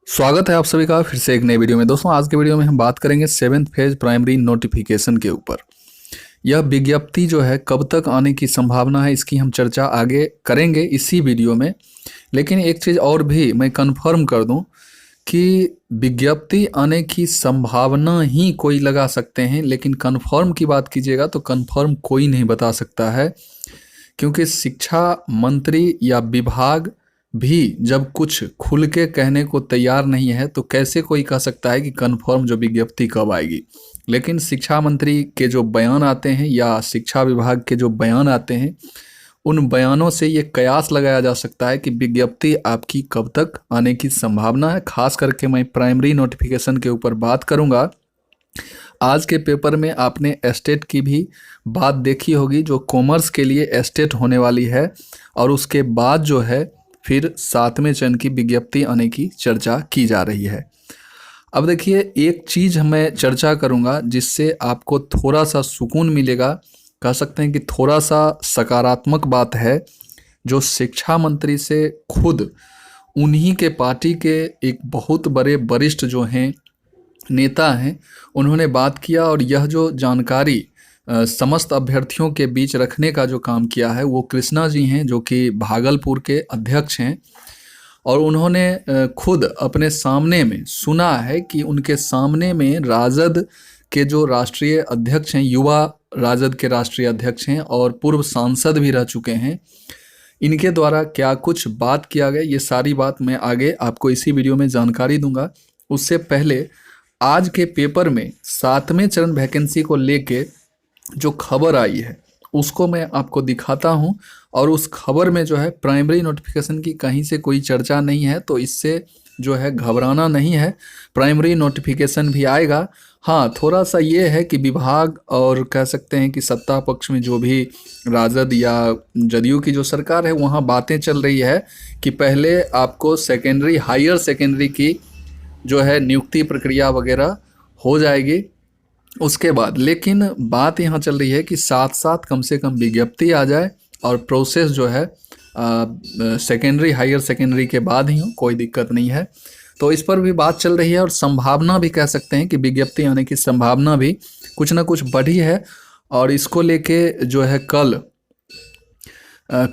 स्वागत है आप सभी का फिर से एक नई वीडियो में। दोस्तों आज के वीडियो में हम बात करेंगे 7th फेज प्राइमरी नोटिफिकेशन के ऊपर। यह विज्ञप्ति जो है कब तक आने की संभावना है, इसकी हम चर्चा आगे करेंगे इसी वीडियो में। लेकिन एक चीज़ और भी मैं कंफर्म कर दूं कि विज्ञप्ति आने की संभावना ही कोई लगा सकते हैं, लेकिन कंफर्म की बात कीजिएगा तो कंफर्म कोई नहीं बता सकता है, क्योंकि शिक्षा मंत्री या विभाग भी जब कुछ खुल के कहने को तैयार नहीं है तो कैसे कोई कह सकता है कि कंफर्म जो विज्ञप्ति कब आएगी। लेकिन शिक्षा मंत्री के जो बयान आते हैं या शिक्षा विभाग के जो बयान आते हैं, उन बयानों से ये कयास लगाया जा सकता है कि विज्ञप्ति आपकी कब तक आने की संभावना है। खास करके मैं प्राइमरी नोटिफिकेशन के ऊपर बात करूँगा। आज के पेपर में आपने एस्टेट की भी बात देखी होगी, जो कॉमर्स के लिए एस्टेट होने वाली है, और उसके बाद जो है फिर 7वें चरण की विज्ञप्ति आने की चर्चा की जा रही है। अब देखिए, एक चीज़ मैं चर्चा करूंगा जिससे आपको थोड़ा सा सुकून मिलेगा, कह सकते हैं कि थोड़ा सा सकारात्मक बात है। जो शिक्षा मंत्री से खुद उन्हीं के पार्टी के एक बहुत बड़े वरिष्ठ जो हैं नेता हैं, उन्होंने बात किया, और यह जो जानकारी समस्त अभ्यर्थियों के बीच रखने का जो काम किया है वो कृष्णा जी हैं, जो कि भागलपुर के अध्यक्ष हैं। और उन्होंने खुद अपने सामने में सुना है कि उनके सामने में राजद के जो राष्ट्रीय अध्यक्ष हैं, युवा राजद के राष्ट्रीय अध्यक्ष हैं और पूर्व सांसद भी रह चुके हैं, इनके द्वारा क्या कुछ बात किया गया, ये सारी बात मैं आगे आपको इसी वीडियो में जानकारी दूंगा। उससे पहले आज के पेपर में 7वें चरण वैकेंसी को लेके जो खबर आई है उसको मैं आपको दिखाता हूं, और उस खबर में जो है प्राइमरी नोटिफिकेशन की कहीं से कोई चर्चा नहीं है, तो इससे जो है घबराना नहीं है। प्राइमरी नोटिफिकेशन भी आएगा। हाँ, थोड़ा सा ये है कि विभाग और कह सकते हैं कि सत्ता पक्ष में जो भी राजद या जदयू की जो सरकार है, वहाँ बातें चल रही है कि पहले आपको सेकेंडरी हायर सेकेंडरी की जो है नियुक्ति प्रक्रिया वगैरह हो जाएगी उसके बाद। लेकिन बात यहाँ चल रही है कि साथ साथ कम से कम विज्ञप्ति आ जाए और प्रोसेस जो है सेकेंडरी हायर सेकेंडरी के बाद ही हो, कोई दिक्कत नहीं है। तो इस पर भी बात चल रही है, और संभावना भी कह सकते हैं कि विज्ञप्ति आने की संभावना भी कुछ ना कुछ बढ़ी है। और इसको लेके जो है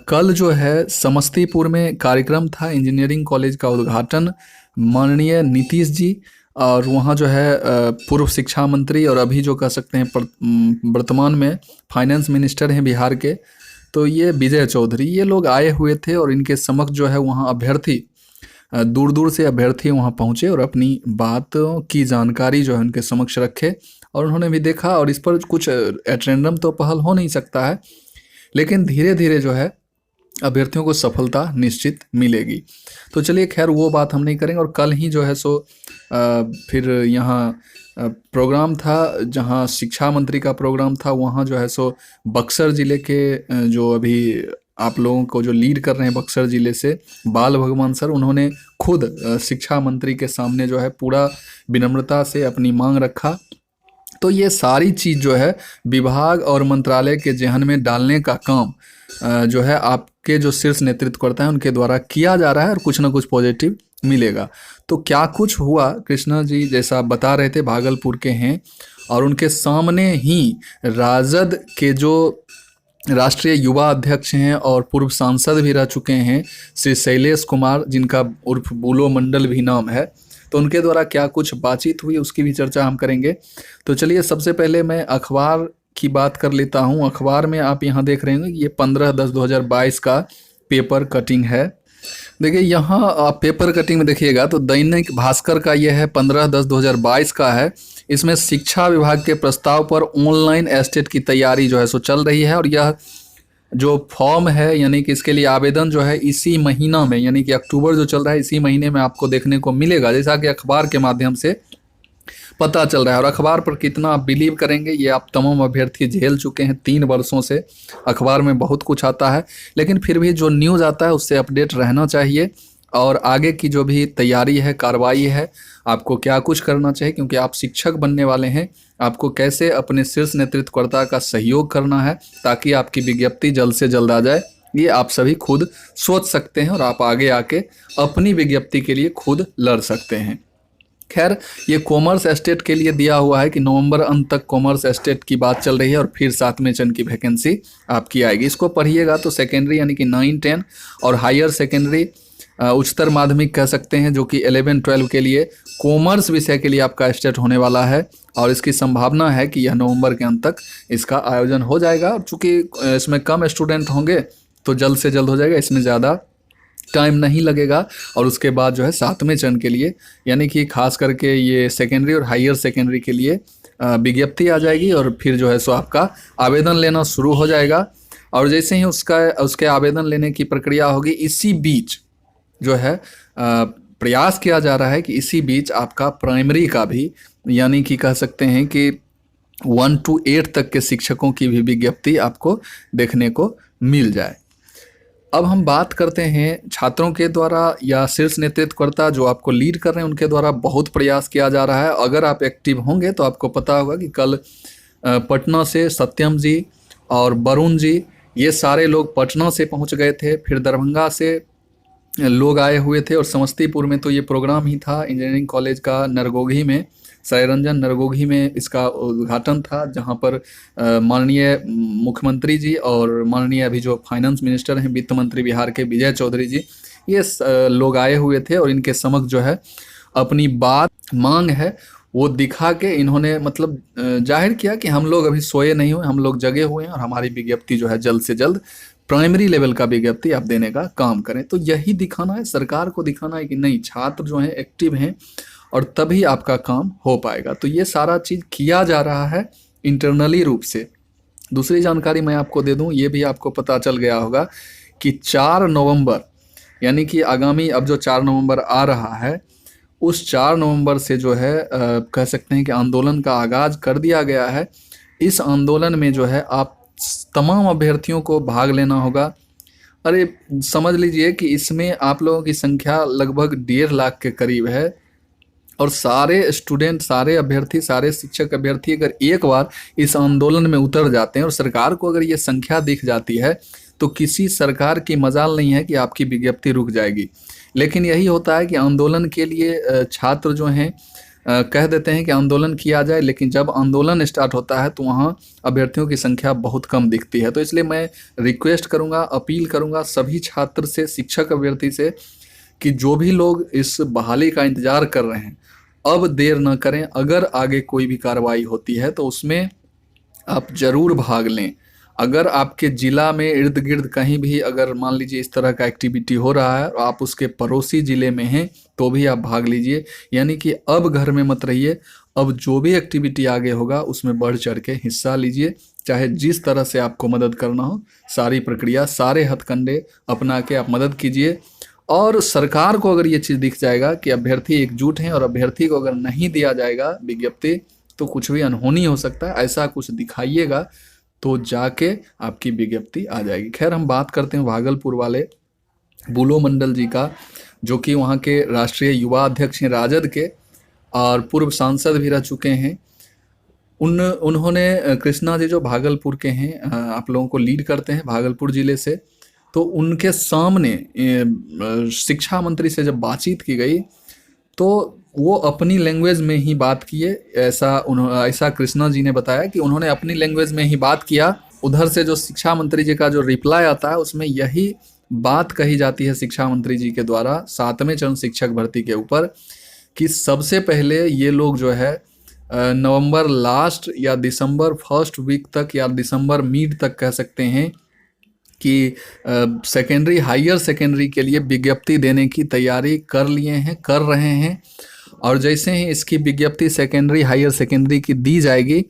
कल जो है समस्तीपुर में कार्यक्रम था, इंजीनियरिंग कॉलेज का उद्घाटन माननीय नीतीश जी, और वहाँ जो है पूर्व शिक्षा मंत्री और अभी जो कह सकते हैं वर्तमान में फाइनेंस मिनिस्टर हैं बिहार के, तो ये विजय चौधरी, ये लोग आए हुए थे। और इनके समक्ष जो है वहाँ अभ्यर्थी दूर दूर से अभ्यर्थी वहाँ पहुँचे और अपनी बातों की जानकारी जो है उनके समक्ष रखे, और उन्होंने भी देखा। और इस पर कुछ एटेंडम तो पहल हो नहीं सकता है, लेकिन धीरे धीरे जो है अभ्यर्थियों को सफलता निश्चित मिलेगी। तो चलिए, खैर वो बात हम नहीं करेंगे। और कल ही जो है सो फिर यहाँ प्रोग्राम था, जहाँ शिक्षा मंत्री का प्रोग्राम था, वहाँ जो है सो बक्सर ज़िले के जो अभी आप लोगों को जो लीड कर रहे हैं बक्सर ज़िले से, बाल भगवान सर, उन्होंने खुद शिक्षा मंत्री के सामने जो है पूरा विनम्रता से अपनी मांग रखा। तो ये सारी चीज़ जो है विभाग और मंत्रालय के जेहन में डालने का काम जो है आपके जो शीर्ष नेतृत्व करता है उनके द्वारा किया जा रहा है, और कुछ ना कुछ पॉजिटिव मिलेगा। तो क्या कुछ हुआ, कृष्णा जी जैसा बता रहे थे भागलपुर के हैं, और उनके सामने ही राजद के जो राष्ट्रीय युवा अध्यक्ष हैं और पूर्व सांसद भी रह चुके हैं श्री शैलेश कुमार, जिनका उर्फ बुलो मंडल भी नाम है, तो उनके द्वारा क्या कुछ बातचीत हुई उसकी भी चर्चा हम करेंगे। तो चलिए, सबसे पहले मैं अखबार की बात कर लेता हूं। अखबार में आप यहां देख रहे हैं ये 15/10/2022 का पेपर कटिंग है। देखिए, यहाँ आप पेपर कटिंग में देखिएगा तो दैनिक भास्कर का ये है 15/10/2022 का है। इसमें शिक्षा विभाग के प्रस्ताव पर ऑनलाइन एस्टेट की तैयारी जो है सो चल रही है, और यह जो फॉर्म है यानी कि इसके लिए आवेदन जो है इसी महीना में, यानी कि अक्टूबर जो चल रहा है इसी महीने में आपको देखने को मिलेगा, जैसा कि अखबार के माध्यम से पता चल रहा है। और अखबार पर कितना आप बिलीव करेंगे, ये आप तमाम अभ्यर्थी झेल चुके हैं 3 वर्षों से। अखबार में बहुत कुछ आता है, लेकिन फिर भी जो न्यूज़ आता है उससे अपडेट रहना चाहिए, और आगे की जो भी तैयारी है, कार्रवाई है, आपको क्या कुछ करना चाहिए, क्योंकि आप शिक्षक बनने वाले हैं। आपको कैसे अपने शीर्ष नेतृत्वकर्ता का सहयोग करना है ताकि आपकी विज्ञप्ति जल्द से जल्द आ जाए, ये आप सभी खुद सोच सकते हैं और आप आगे आके अपनी विज्ञप्ति के लिए खुद लड़ सकते हैं। खैर, ये कॉमर्स एस्टेट के लिए दिया हुआ है कि नवंबर अंत तक कॉमर्स एस्टेट की बात चल रही है और फिर 7वें चरण की वैकेंसी आपकी आएगी। इसको पढ़िएगा तो सेकेंडरी यानी कि 9, 10 और हायर सेकेंडरी उच्चतर माध्यमिक कह सकते हैं, जो कि 11, 12 के लिए कॉमर्स विषय के लिए आपका एस्टेट होने वाला है और इसकी संभावना है कि यह नवंबर के अंत तक इसका आयोजन हो जाएगा। और चूँकि इसमें कम स्टूडेंट होंगे तो जल्द से जल्द हो जाएगा, इसमें ज़्यादा टाइम नहीं लगेगा। और उसके बाद जो है 7वें चरण के लिए यानी कि खास करके ये सेकेंडरी और हायर सेकेंडरी के लिए विज्ञप्ति आ जाएगी और फिर जो है सो आपका आवेदन लेना शुरू हो जाएगा। और जैसे ही उसके आवेदन लेने की प्रक्रिया होगी, इसी बीच जो है प्रयास किया जा रहा है कि इसी बीच आपका प्राइमरी का भी यानी कि कह सकते हैं कि 1 to 8 तक के शिक्षकों की भी विज्ञप्ति आपको देखने को मिल जाए। अब हम बात करते हैं छात्रों के द्वारा या शीर्ष नेतृत्वकर्ता जो आपको लीड कर रहे हैं उनके द्वारा बहुत प्रयास किया जा रहा है। अगर आप एक्टिव होंगे तो आपको पता होगा कि कल पटना से सत्यम जी और वरुण जी ये सारे लोग पटना से पहुंच गए थे, फिर दरभंगा से लोग आए हुए थे और समस्तीपुर में तो ये प्रोग्राम ही था इंजीनियरिंग कॉलेज का नरगोघी में, सायरंजन नरगोघी में इसका उद्घाटन था, जहां पर माननीय मुख्यमंत्री जी और माननीय अभी जो फाइनेंस मिनिस्टर हैं, वित्त मंत्री बिहार के विजय चौधरी जी, ये लोग आए हुए थे और इनके समक्ष जो है अपनी बात मांग है वो दिखा के इन्होंने मतलब जाहिर किया कि हम लोग अभी सोए नहीं हुए, हम लोग जगे हुए हैं और हमारी विज्ञप्ति जो है जल्द से जल्द प्राइमरी लेवल का विज्ञप्ति आप देने का काम करें। तो यही दिखाना है, सरकार को दिखाना है कि नहीं, छात्र जो हैं एक्टिव हैं और तभी आपका काम हो पाएगा। तो ये सारा चीज़ किया जा रहा है इंटरनली रूप से। दूसरी जानकारी मैं आपको दे दूं, ये भी आपको पता चल गया होगा कि 4 नवंबर यानी कि आगामी अब जो 4 नवंबर आ रहा है, उस 4 नवंबर से जो है कह सकते हैं कि आंदोलन का आगाज कर दिया गया है। इस आंदोलन में जो है आप तमाम अभ्यर्थियों को भाग लेना होगा। अरे समझ लीजिए कि इसमें आप लोगों की संख्या लगभग 1.5 लाख के करीब है और सारे स्टूडेंट, सारे अभ्यर्थी, सारे शिक्षक अभ्यर्थी अगर एक बार इस आंदोलन में उतर जाते हैं और सरकार को अगर ये संख्या दिख जाती है तो किसी सरकार की मजाल नहीं है कि आपकी विज्ञप्ति रुक जाएगी। लेकिन यही होता है कि आंदोलन के लिए छात्र जो हैं कह देते हैं कि आंदोलन किया जाए, लेकिन जब आंदोलन स्टार्ट होता है तो वहाँ अभ्यर्थियों की संख्या बहुत कम दिखती है। तो इसलिए मैं रिक्वेस्ट करूँगा, अपील करूँगा सभी छात्र से, शिक्षक अभ्यर्थी से कि जो भी लोग इस बहाली का इंतज़ार कर रहे हैं अब देर न करें। अगर आगे कोई भी कार्रवाई होती है तो उसमें आप ज़रूर भाग लें। अगर आपके ज़िला में इर्द गिर्द कहीं भी अगर मान लीजिए इस तरह का एक्टिविटी हो रहा है और आप उसके पड़ोसी ज़िले में हैं तो भी आप भाग लीजिए। यानी कि अब घर में मत रहिए, अब जो भी एक्टिविटी आगे होगा उसमें बढ़ चढ़ के हिस्सा लीजिए। चाहे जिस तरह से आपको मदद करना हो, सारी प्रक्रिया, सारे हथकंडे अपना के आप मदद कीजिए। और सरकार को अगर ये चीज़ दिख जाएगा कि अभ्यर्थी एकजुट हैं और अभ्यर्थी को अगर नहीं दिया जाएगा विज्ञप्ति तो कुछ भी अनहोनी हो सकता है, ऐसा कुछ दिखाइएगा तो जाके आपकी विज्ञप्ति आ जाएगी। खैर, हम बात करते हैं भागलपुर वाले बुलो मंडल जी का, जो कि वहाँ के राष्ट्रीय युवा अध्यक्ष हैं राजद के और पूर्व सांसद भी रह चुके हैं। उन्होंने कृष्णा जी जो भागलपुर के हैं, आप लोगों को लीड करते हैं भागलपुर ज़िले से, तो उनके सामने शिक्षा मंत्री से जब बातचीत की गई तो वो अपनी लैंग्वेज में ही बात किए। ऐसा कृष्णा जी ने बताया कि उन्होंने अपनी लैंग्वेज में ही बात किया। उधर से जो शिक्षा मंत्री जी का जो रिप्लाई आता है उसमें यही बात कही जाती है शिक्षा मंत्री जी के द्वारा 7वें चरण शिक्षक भर्ती के ऊपर कि सबसे पहले ये लोग जो है नवंबर लास्ट या दिसंबर फर्स्ट वीक तक या दिसंबर मिड तक कह सकते हैं कि सेकेंडरी, हायर सेकेंडरी के लिए विज्ञप्ति देने की तैयारी कर रहे हैं। और जैसे ही इसकी विज्ञप्ति सेकेंडरी, हायर सेकेंडरी की दी जाएगी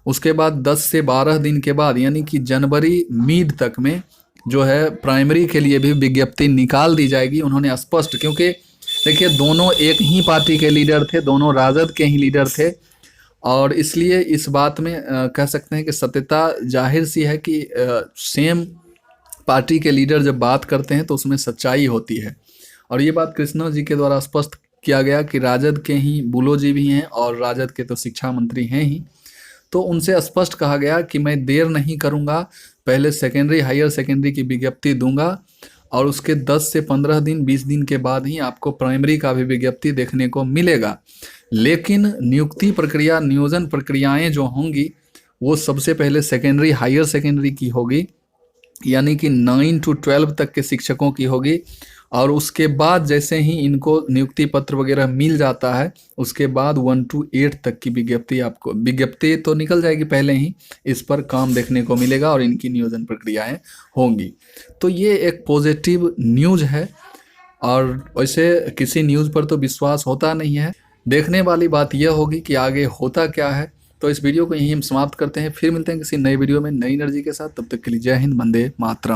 उसके बाद 10 से 12 दिन के बाद यानी कि जनवरी मिड तक में जो है प्राइमरी के लिए भी विज्ञप्ति निकाल दी जाएगी। उन्होंने स्पष्ट, क्योंकि देखिए दोनों एक ही पार्टी के लीडर थे, दोनों राजद के ही लीडर थे और इसलिए इस बात में कह सकते हैं कि सत्यता जाहिर सी है कि सेम पार्टी के लीडर जब बात करते हैं तो उसमें सच्चाई होती है। और ये बात कृष्णा जी के द्वारा स्पष्ट किया गया कि राजद के ही बुलो जी भी हैं और राजद के तो शिक्षा मंत्री हैं ही। तो उनसे स्पष्ट कहा गया कि मैं देर नहीं करूंगा, पहले सेकेंडरी हायर सेकेंडरी की विज्ञप्ति दूंगा और उसके 10 से 15 दिन 20 दिन के बाद ही आपको प्राइमरी का भी विज्ञप्ति देखने को मिलेगा। लेकिन नियुक्ति प्रक्रिया, नियोजन प्रक्रियाएं जो होंगी वो सबसे पहले सेकेंडरी हायर सेकेंडरी की होगी, यानी कि 9 to 12 तक के शिक्षकों की होगी। और उसके बाद जैसे ही इनको नियुक्ति पत्र वगैरह मिल जाता है, उसके बाद 1 to 8 तक की विज्ञप्ति तो निकल जाएगी पहले ही, इस पर काम देखने को मिलेगा और इनकी नियोजन प्रक्रियाएं होंगी। तो ये एक पॉजिटिव न्यूज़ है और वैसे किसी न्यूज़ पर तो विश्वास होता नहीं है। देखने वाली बात यह होगी कि आगे होता क्या है। तो इस वीडियो को यहीं हम समाप्त करते हैं, फिर मिलते हैं किसी नए वीडियो में नई एनर्जी के साथ। तब तक के लिए जय हिंद, वंदे मातरम।